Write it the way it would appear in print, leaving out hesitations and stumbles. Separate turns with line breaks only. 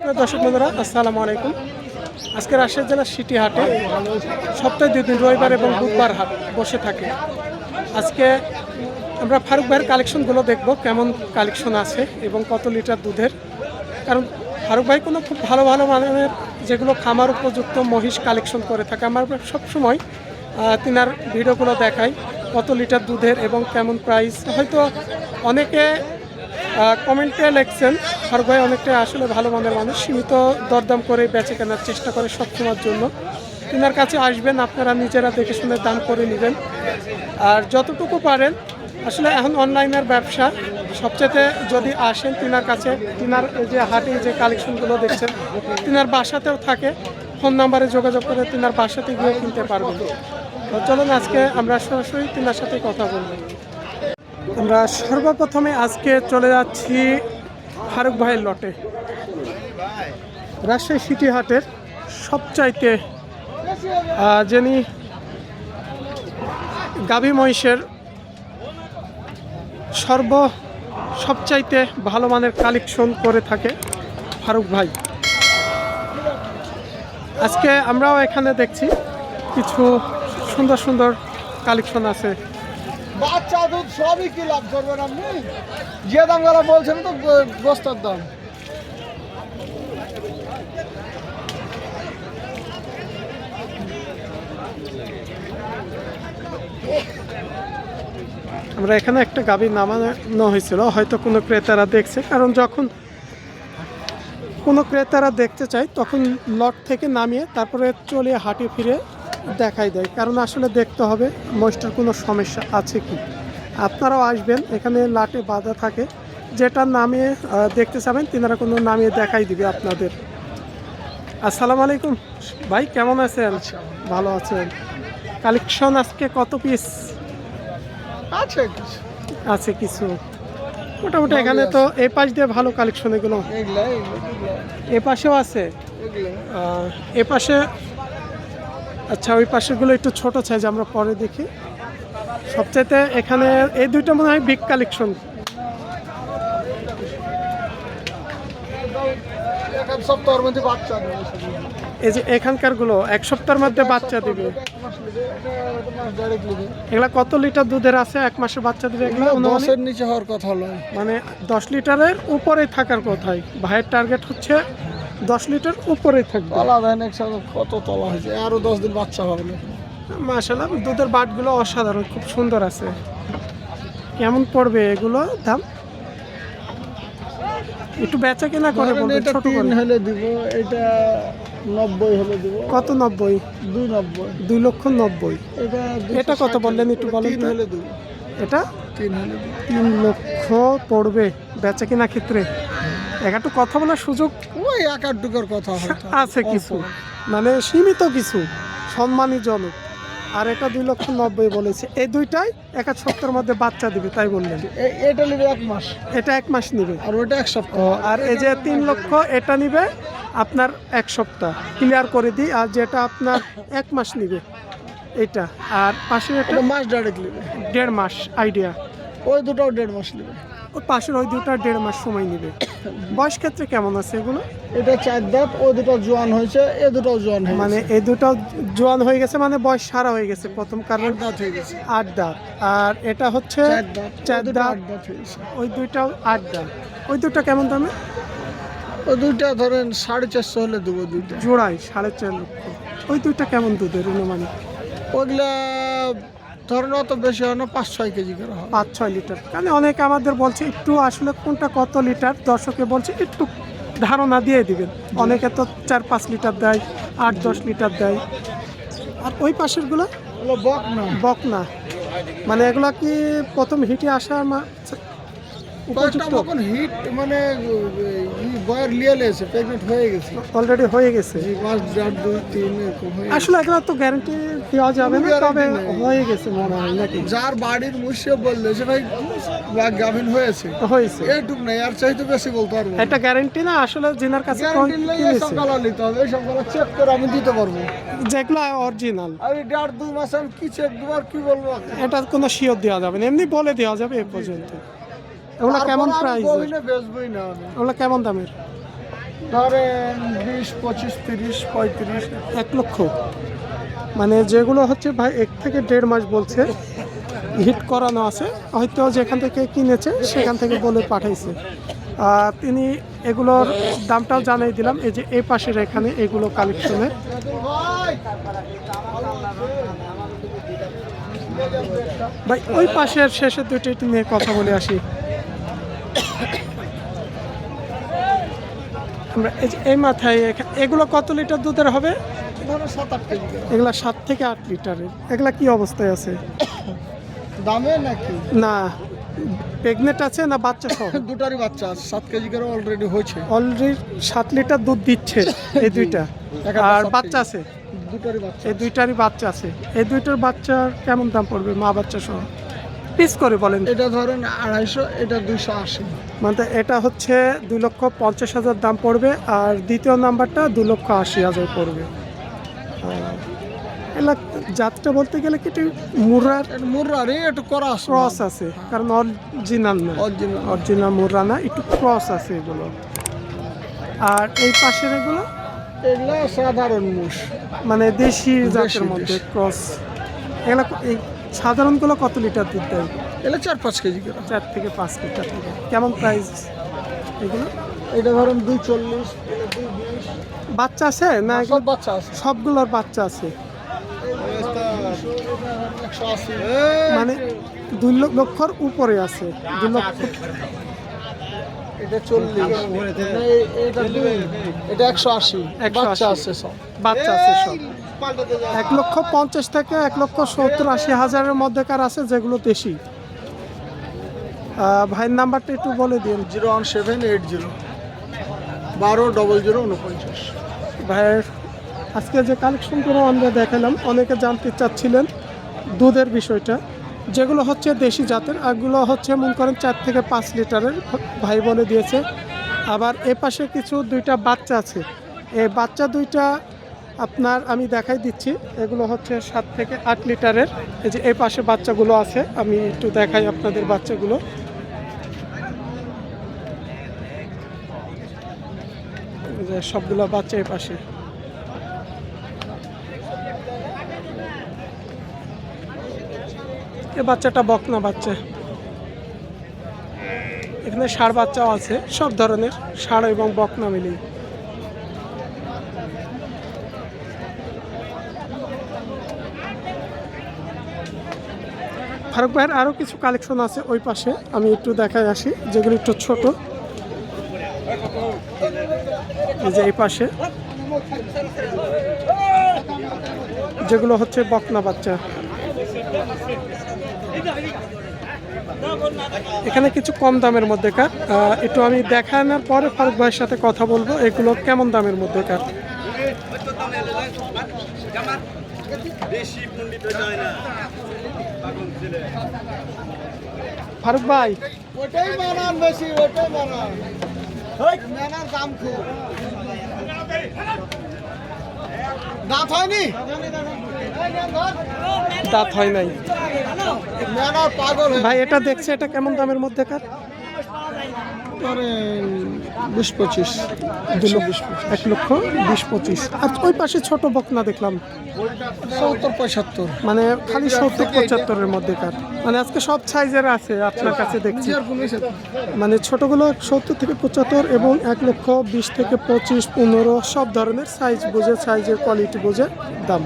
সুপ্রিয় দর্শক বন্ধুরা, আসসালামু আলাইকুম। আজকে রাজশাহী জেলার সিটি হাটে সপ্তাহে 2 দিন রবিবার এবং বুধবার হাট বসে থাকে। আজকে আমরা ফারুক ভাইয়ের কালেকশনগুলো দেখব, কেমন কালেকশন আছে এবং কত লিটার দুধের। কারণ ফারুক ভাই কোনো খুব ভালো ভালো মানের যেগুলো খামার উপযুক্ত মহিষ কালেকশন করে থাকে। আমরা সবসময় তিনার ভিডিওগুলো দেখাই কত লিটার দুধের এবং কেমন প্রাইস। হয়তো অনেকে কমেন্টে লিখছেন ফারুক ভাই অনেকটাই আসলে ভালো মানের মানুষ, সীমিত দরদাম করে বেচে কেনার চেষ্টা করে সবসময়ের জন্য। তিনার কাছে আসবেন, আপনারা নিজেরা দেখে শুনে দাম করে নেবেন। আর যতটুকু পারেন আসলে এখন অনলাইনের ব্যবসা, সবচেয়ে যদি আসেন তিনার কাছে, তিনার যে হাটে যে কালেকশনগুলো দেখছেন তিনার বাসাতেও থাকে, ফোন নাম্বারে যোগাযোগ করে তিনার বাসাতে গিয়ে কিনতে পারবেন। তো চলুন আজকে আমরা সরাসরি তিনার সাথে কথা বলব। আমরা সর্বপ্রথমে আজকে চলে যাচ্ছি ফারুক ভাইয়ের লটে। রাজশাহী সিটি হাটের সবচাইতে যিনি গাভী মহিষের সবচাইতে ভালো মানের কালেকশন করে থাকে ফারুক ভাই। আজকে আমরাও এখানে দেখছি কিছু সুন্দর সুন্দর কালেকশন আছে।
বাচ্চা দুধ সবই কি লাভ করবেন আপনি? যে দাম যারা বলছেন তো গোস্তের দাম।
আমরা এখানে একটা গাভী নামানো হয়েছিল, হয়তো কোনো ক্রেতারা দেখছে, কারণ যখন কোনো ক্রেতারা দেখতে চায় তখন লট থেকে নামিয়ে তারপরে চলে হাঁটি ফিরে দেখাই দেয়, কারণ আসলে দেখতে হবে মহিষটার কোনো সমস্যা আছে কি। আপনারাও আসবেন, এখানে লাটে বাঁধা থাকে, যেটা নামিয়ে দেখতে চাবেন তিনারা কোনো নামিয়ে দেখাই দিবে আপনাদের। আসসালামু আলাইকুম ভাই, কেমন আছেন? ভালো আছেন? কালেকশন আজকে কত পিস আছে? কিছু মোটামুটি এখানে তো এই পাশ দিয়ে ভালো কালেকশন, এগুলো এ পাশেও আছে, এ পাশে। আচ্ছা, ওই পাশেগুলো একটু ছোট সাইজ, আমরা পরে দেখি। সবচাইতে এখানে এই দুইটা মনে হয় বিগ কালেকশন। এই যে এখানকার গুলো 1 সপ্তাহের মধ্যে বাচ্চা দিবে। এগুলা কত লিটার দুধের আছে? 1 মাসে বাচ্চা দিবে। এগুলো
10-এর নিচে হওয়ার কথা নয়,
মানে 10 লিটারের উপরে থাকার কথাই। ভাইয়ের টার্গেট হচ্ছে 10 লিটার উপরেই থাকবে।
কত তলা হয়েছে, আরো 10 দিন বাচ্চা হবে।
মাশাআল্লাহ, দুধের বাটগুলো অসাধারণ, খুব সুন্দর আছে। কেমন পড়বে এগুলো দাম? একটু বেচা কেনা করে বলবেন।
এটা 3 হলে দিব, এটা 90 হলে দিব।
কত 90? 2,90,000। এটা কত বললেন একটু বলেন।
3 হলে দিব।
এটা
3 হলে দিব।
3 লক্ষ পড়বে বেচা কেনা ক্ষেত্রে। একটু কথা বলার সুযোগ
ওই একাডুকের কথা
আছে কিছু, মানে সীমিত কিছু, সম্মানীজনক। আর এটা 2,90,000 বলেছে। এই দুইটাই 1 সপ্তাহের মধ্যে বাচ্চা দিবে, তাই বললেন?
এটা নিবে 1 মাস,
এটা 1 মাস নিবে,
আর ওটা 1 সপ্তাহ।
আর এই যে 3 লক্ষ এটা নিবে আপনার 1 সপ্তাহ, ক্লিয়ার করে দিই। আর যেটা আপনার 1 মাস নিবে এইটা, আর পাশে এটা
মাস ডাইরেক্ট নিবে
1.5 মাস আইডিয়া।
ওই দুটোও 1.5 মাস নিবে।
ওই পাশের ওই দুটো 1.5 মাস সময় নিবে। বয়স ক্ষেত্রে কেমন আছে এগুলো?
এটা 4 দাঁত, ও দুটো জোয়ান হয়েছে, এ দুটোও জোয়ান হয়েছে।
মানে এই দুটো জোয়ান হয়ে গেছে, মানে বয়স সারা হয়ে গেছে। প্রথম কারণ
8 দাঁত হয়ে গেছে।
8 দাঁত, আর এটা হচ্ছে 4 দাঁত। ওই দুইটাও 8 দাঁত। ওই দুটো কেমন দামে?
ওই দুইটা ধরেন 450 হলে দেবো। দুইটা
জোড়াই 4.5 লক্ষ। ওই দুইটা কেমন দুধের অনুমানিক?
ওইগুলা ধরেন অত বেশি হয় না, 5-6 কেজি করে হয়।
5-6 লিটার। কারণ অনেকে আমাদের বলছে একটু আসলে কোনটা কত লিটার, দর্শকে বলছে একটু ধারণা দিয়ে দিবেন। অনেকে তো 4-5 লিটার দেয়, 8-10 লিটার দেয়। আর ওই পাশেরগুলো বকনা, মানে এগুলা কি প্রথম হিটে আসা
উপযুক্ত? হিট মানে বয়ার লিয়ালে আছে, প্রেগনেন্ট হয়ে গেছে,
অলরেডি হয়ে গেছে।
5, 4, 2, 3 এরকম হয়ে গেছে।
আসলে এগুলো তো গ্যারান্টি দেওয়া যাবে না, তবে হয়ে গেছে মনে হয় নাকি?
যার বাড়ির মুশে বললে যে ভাই গাভিন হয়েছে, এইটুক নাই, আর চাইতে বেশি বলতে পারবো।
এটা গ্যারান্টি না, আসলে জিনার কাছে
নিতে হবে, এই সবগুলো চেক করে আমি দিতে পারবো,
যেগুলো অরিজিনাল।
আর 1.5-2 মাস আমি কি চেক দেবো আর কি বলবো?
এটা কোনো শিওর দেওয়া যাবে না, এমনি বলে দেওয়া যাবে এ পর্যন্ত। এগুলো কেমন প্রাইস?
বেচবই না।
ওগুলো কেমন দামের?
ধরেন 20, 25, 30, 35।
1 লক্ষ, মানে যেগুলো হচ্ছে ভাই 1 থেকে 1.5 মাস বলছে, হিট করানো আছে, হয়তো যেখান থেকে কিনেছে সেখান থেকে বলে পাঠাইছে। তিনি এগুলোর দামটাও জানাই দিলাম। এই যে এই পাশের এখানে এগুলো কালেকশনের। ভাই ওই পাশের শেষের দুইটা একটু নিয়ে কথা বলে আসি। আমরা এই যে এই মাথায় এগুলো কত লিটার দুধের হবে?
ধরো 7-8 কেজি করে।
এগুলা 7 থেকে 8 লিটারের। এগুলা কি অবস্থায় আছে?
দামে নাকি
না প্রেগনেন্ট আছে না বাচ্চা সহ?
দুটারই বাচ্চা আছে, 7 কেজি করে অলরেডি হয়েছে।
অলরেডি 7 লিটার দুধ দিচ্ছে এই দুইটা, আর বাচ্চা আছে,
দুটারই বাচ্চা।
এই দুইটারই বাচ্চা আছে। এই দুইটার বাচ্চার কেমন দাম পড়বে মা বাচ্চা সহ? পিস করে বলেন।
এটা ধরেন 250, এটা 280।
মানে এটা হচ্ছে 2,50,000 দাম পড়বে, আর দ্বিতীয় নাম্বারটা 2,80,000 পড়বে। এলা জাতটা বলতে গেলে কি একটু মুরার
এটা মুর্রারি একটু করা আছে,
ক্রস আছে, কারণ অরিজিনাল না,
অরিজিনাল।
অরিজিনাল মুর্রা না, একটু ক্রস আছে এগুলো। আর এই পাশের এগুলো
এগুলো সাধারণ মুষ।
মানে দেশি জাতের
দেশি,
মধ্যে
দেশি।
ক্রস। এগুলো এই সাধারণগুলো কত লিটার দুধ দেয়?
এগুলো 4-5 কেজি করে।
4 থেকে 5 লিটার থেকে। কেমন প্রাইস এগুলো?
এটা ধরেন 240, এটা 220।
বাচ্চা আছে না
সব
এগুলো?
বাচ্চা আছে।
সবগুলোর বাচ্চা আছে,
180।
মানে 2 লক্ষর উপরে আছে। 2 লক্ষ।
এটা 40, এটা 2, এটা 180।
180
বাচ্চা আছে সব।
বাচ্চা আছে সব। 1,50,000 থেকে 1,70,000-80,000-এর মধ্যেকার আছে যেগুলো দেশি। ভাইয়ের নাম্বারটা একটু বলে দিন।
01780 120049।
ভাইয়ের আজকে যে কালেকশনগুলো আমরা দেখালাম, অনেকে জানতে চাচ্ছিলেন দুধের বিষয়টা, যেগুলো হচ্ছে দেশি জাতের, আরগুলো হচ্ছে মনে করেন 4 থেকে 5 লিটারের, ভাই বলে দিয়েছে। আবার এ পাশে কিছু দুইটা বাচ্চা আছে, এই বাচ্চা দুইটা আপনার আমি দেখাই দিচ্ছি। এগুলো হচ্ছে 7 থেকে 8 লিটারের। এই যে এই পাশে বাচ্চাগুলো আছে, আমি একটু দেখাই আপনাদের বাচ্চাগুলো। এই যে সবগুলো বাচ্চা এই পাশে। এই বাচ্চাটা বকনা বাচ্চা। এখানে ষাঁড় বাচ্চাও আছে, সব ধরনের ষাঁড় এবং বকনা মিলিয়ে। ফারুক ভাইয়ের আরও কিছু কালেকশন আছে ওই পাশে, আমি একটু দেখায় আসি, যেগুলো একটু ছোট। এই যে এই পাশে যেগুলো হচ্ছে বকনা বাচ্চা। এখানে কিছু কম দামের মধ্যেকার, একটু আমি দেখানোর পরে ফারুক ভাইয়ের সাথে কথা বলবো এগুলো কেমন দামের মধ্যেকার। ফারুক ভাই
ওটাই বানান বেশি, ওটাই বানান। মেনার দাম খুব। দাঁত হয়নি,
দাঁত হয় নাই
মেনার পাগল হয়ে
ভাই। এটা দেখছে, এটা কেমন দামের মধ্যেকার?
20-25।
1,20,25,000। আর ওই পাশে ছোট বকনা দেখলাম,
70-75।
মানে খালি 70-75-এর মধ্যেকার, মানে আজকে সব সাইজের আছে আপনার কাছে দেখছি। মানে ছোটগুলো 70 থেকে 75 এবং 1,20,000 থেকে 25-15 সব ধরনের সাইজ বুঝে, সাইজের কোয়ালিটি বুঝে দাম।